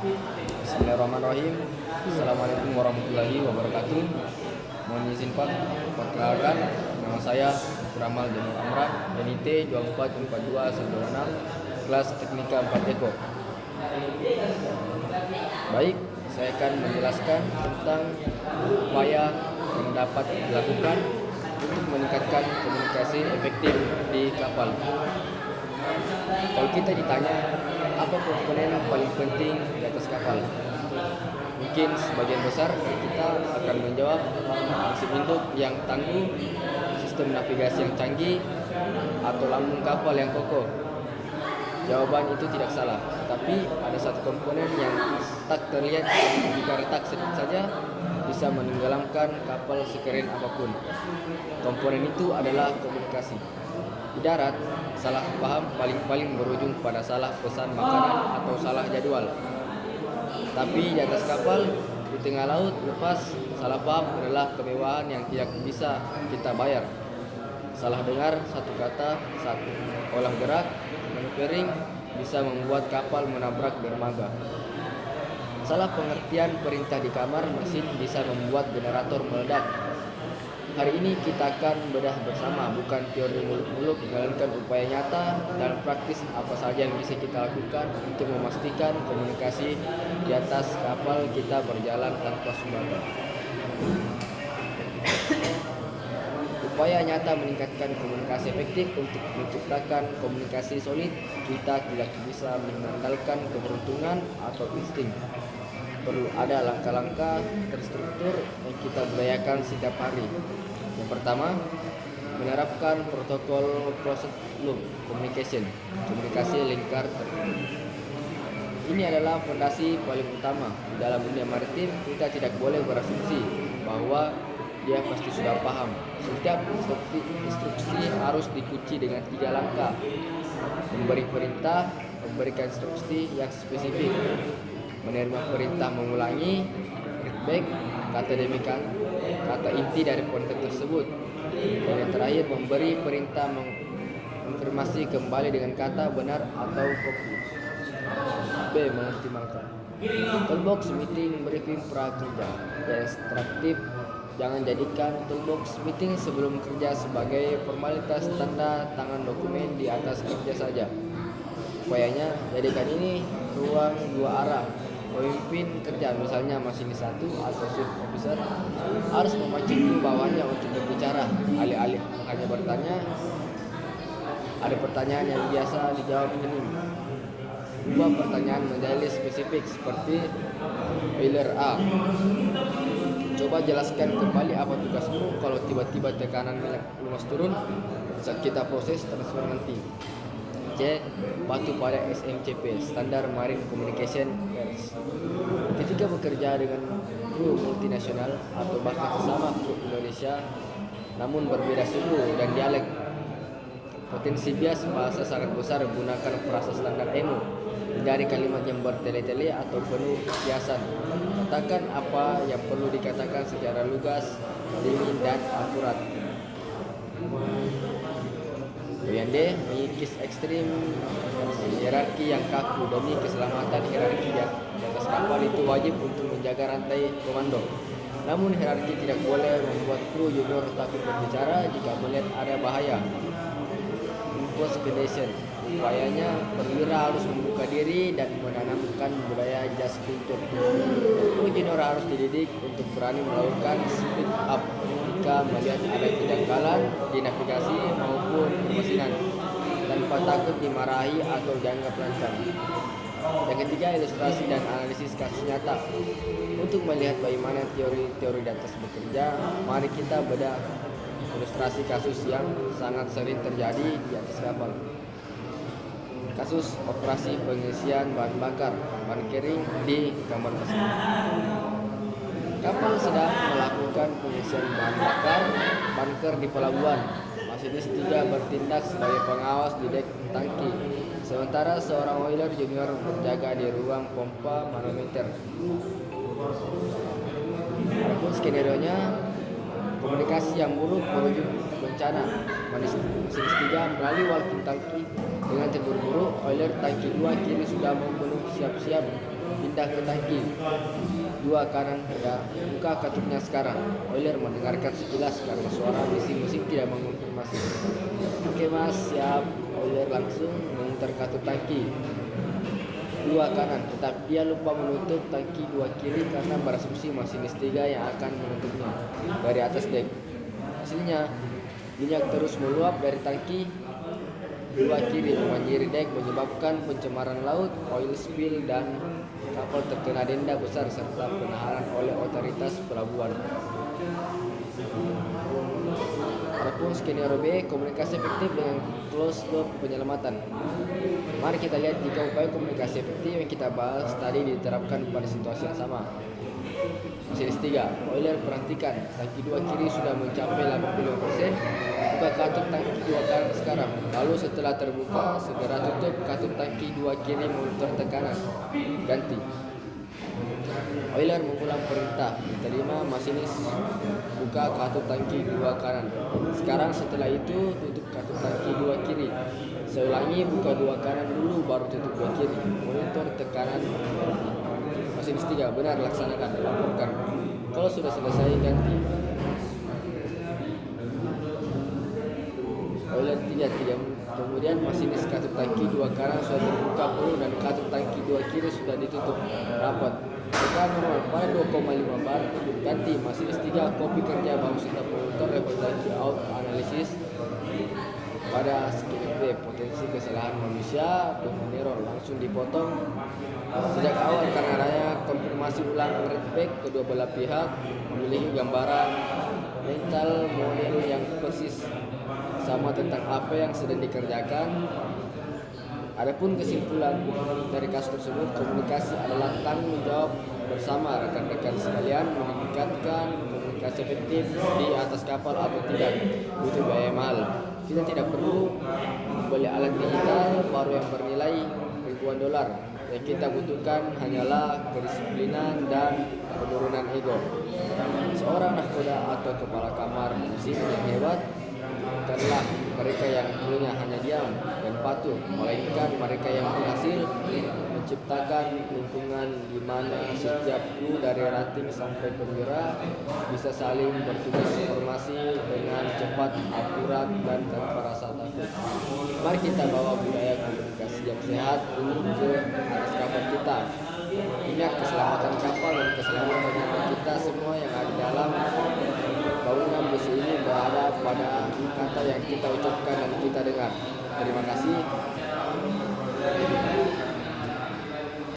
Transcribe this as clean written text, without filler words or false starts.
Bismillahirrahmanirrahim. Assalamualaikum warahmatullahi wabarakatuh. Mohon izin Pak, perkenalkan nama saya Ramal Janur Amran, NIT 2442126, kelas Teknika 4 Eko. Baik, saya akan menjelaskan tentang upaya yang dapat dilakukan untuk meningkatkan komunikasi efektif di kapal. Kalau kita ditanya apa komponen paling penting di atas kapal, mungkin sebagian besar kita akan menjawab mesin induk yang tangguh, sistem navigasi yang canggih, atau lambung kapal yang kokoh. Jawaban itu tidak salah, tapi ada satu komponen yang tak terlihat jika retak sedikit saja bisa menenggelamkan kapal sekeren apapun. Komponen itu adalah komunikasi. Di darat, salah paham paling-paling berujung pada salah pesan makanan atau salah jadwal. Tapi di atas kapal, di tengah laut lepas, salah paham adalah kemewahan yang tidak bisa kita bayar. Salah dengar satu kata, satu olah gerak, maneuvering bisa membuat kapal menabrak dermaga. Salah pengertian perintah di kamar mesin bisa membuat generator meledak. Hari ini kita akan bedah bersama, bukan teori muluk-muluk, melainkan upaya nyata dan praktis apa saja yang bisa kita lakukan untuk memastikan komunikasi di atas kapal kita berjalan tanpa sumbatan. Upaya nyata meningkatkan komunikasi efektif. Untuk menciptakan komunikasi solid, kita tidak bisa mengandalkan keberuntungan atau insting. Perlu ada langkah-langkah terstruktur yang kita budayakan setiap hari. Yang pertama, menerapkan protokol closed loop communication, komunikasi lingkar tertutup. Ini adalah fondasi paling utama. Di dalam dunia maritim, kita tidak boleh berasumsi bahwa dia pasti sudah paham. Setiap instruksi harus dikunci dengan 3 langkah. Memberi perintah, memberikan instruksi yang spesifik, menerima perintah mengulangi, feedback, kata demikian, kata inti dari perintah tersebut. Dan yang terakhir, memberi perintah mengonfirmasi kembali dengan kata benar atau copy. B. Mengoptimalkan toolbox meeting briefing prakerja yang instruktif. Jangan jadikan toolbox meeting sebelum kerja sebagai formalitas tanda tangan dokumen di atas kerja saja. Upayanya, jadikan ini ruang 2 arah. Pemimpin kerja, misalnya masinis 1 atau shift officer, harus memancing kru bawahnya untuk berbicara. Alih-alih hanya bertanya, ada pertanyaan yang biasa dijawab minim. Ubah pertanyaan menjadi spesifik seperti Pilar A. Coba jelaskan kembali apa tugasmu kalau tiba-tiba tekanan lumas turun saat kita proses transfer nanti. C. Patuh pada SMCP, Standar Marine Communication Rules. Ketika bekerja dengan kru multinasional atau bahkan sesama kru Indonesia namun berbeda suku dan dialek, potensi bias bahasa sangat besar. Gunakan frasa standar emo, hindari kalimat yang bertele-tele atau penuh kiasan. Katakan apa yang perlu dikatakan secara lugas, dingin, dan akurat. Yang D. Mengikis ekstrim hierarki yang kaku. Demi keselamatan hierarki di atas kapal itu wajib untuk menjaga rantai komando. Namun hierarki tidak boleh membuat kru junior takut berbicara jika melihat ada bahaya. Investigation. Upayanya, perwira harus membuka diri dan menanamkan budaya just culture. Kru junior harus dididik untuk berani melakukan speak up jika melihat ada kejanggalan di navigasi maupun pemesinan, tanpa takut dimarahi atau dianggap lancang. Yang ketiga, ilustrasi dan analisis kasus nyata. Untuk melihat bagaimana teori-teori di atas bekerja, mari kita bedah ilustrasi kasus yang sangat sering terjadi di atas kapal. Kasus operasi pengisian bahan bakar bunkering di kamar mesin. Kapal sedang melakukan pengisian bahan bakar bunker di pelabuhan. Masinis 3 bertindak sebagai pengawas di dek tangki, sementara seorang oiler junior berjaga di ruang pompa manometer. Adapun skenario-nya, komunikasi yang buruk berujung bencana. Masinis 3 melalui walkie-talkie dengan terburu-buru, oiler tangki 2 kini sudah mau penuh, siap-siap pindah ke tangki 2 kanan ya, buka katupnya sekarang. Oiler mendengarkan sekilas karena suara mesin tidak mengonfirmasi. Oke mas, siap. Oiler langsung memutar katup tangki 2 kanan, tetapi dia lupa menutup tangki 2 kiri karena berasumsi masinis 3 yang akan menutupnya dari atas dek. Hasilnya minyak terus meluap dari tangki 2 kiri membanjiri dek, menyebabkan pencemaran laut, oil spill, dan kapal terkena denda besar serta penahanan oleh otoritas pelabuhan. Adapun skenario B, komunikasi efektif dengan close loop penyelamatan. Mari kita lihat jika upaya komunikasi efektif yang kita bahas tadi diterapkan pada situasi yang sama. Masinis 3, Oiler perhatikan, tangki 2 kiri sudah mencapai 85%. Buka katup tangki 2 kanan sekarang. Lalu setelah terbuka, segera tutup katup tangki 2 kiri monitor tekanan. Ganti. Oiler mengulang perintah. Diterima masinis, buka katup tangki 2 kanan. Sekarang setelah itu tutup katup tangki 2 kiri. Saya ulangi, buka 2 kanan dulu baru tutup 2 kiri. Monitor tekanan ganti. Masinis 3, benar, laksanakan, laporkan. Kalau sudah selesai ganti. Oiler 3, kemudian masinis katup tangki 2 kanan sudah terbuka penuh dan katup tangki 2 kiri sudah ditutup rapat. Tekanan normal pada 2,5 bar. Ganti. Masinis 3, kopi kerja bahu setup monitor level tangki out analisis. Pada skenario B, potensi kesalahan manusia error langsung dipotong sejak awal karena adanya konfirmasi ulang readback kedua belah pihak memiliki gambaran mental model yang persis sama tentang apa yang sedang dikerjakan. Adapun kesimpulan dari kasus tersebut, komunikasi adalah tanggung jawab bersama rekan-rekan sekalian. Meningkatkan komunikasi efektif di atas kapal atau tidak butuh biaya mahal. Kita tidak perlu membeli alat digital baru yang bernilai ribuan dolar. Yang kita butuhkan hanyalah kedisiplinan dan penurunan ego. Seorang nahkoda atau kepala kamar musim yang hebat bukanlah mereka yang dulunya hanya diam dan patuh, melainkan mereka yang berhasil menciptakan lingkungan di mana setiap kru dari rating sampai perwira bisa saling bertukar informasi dengan cepat, akurat, dan tanpa rasa takut. Mari kita bawa budaya komunikasi yang sehat ini ke atas kapal kita. Ingat, keselamatan kapal dan keselamatan nyawa kita semua yang ada di dalam bangunan besi ini berada pada kata yang kita ucapkan dan kita dengar. Terima kasih.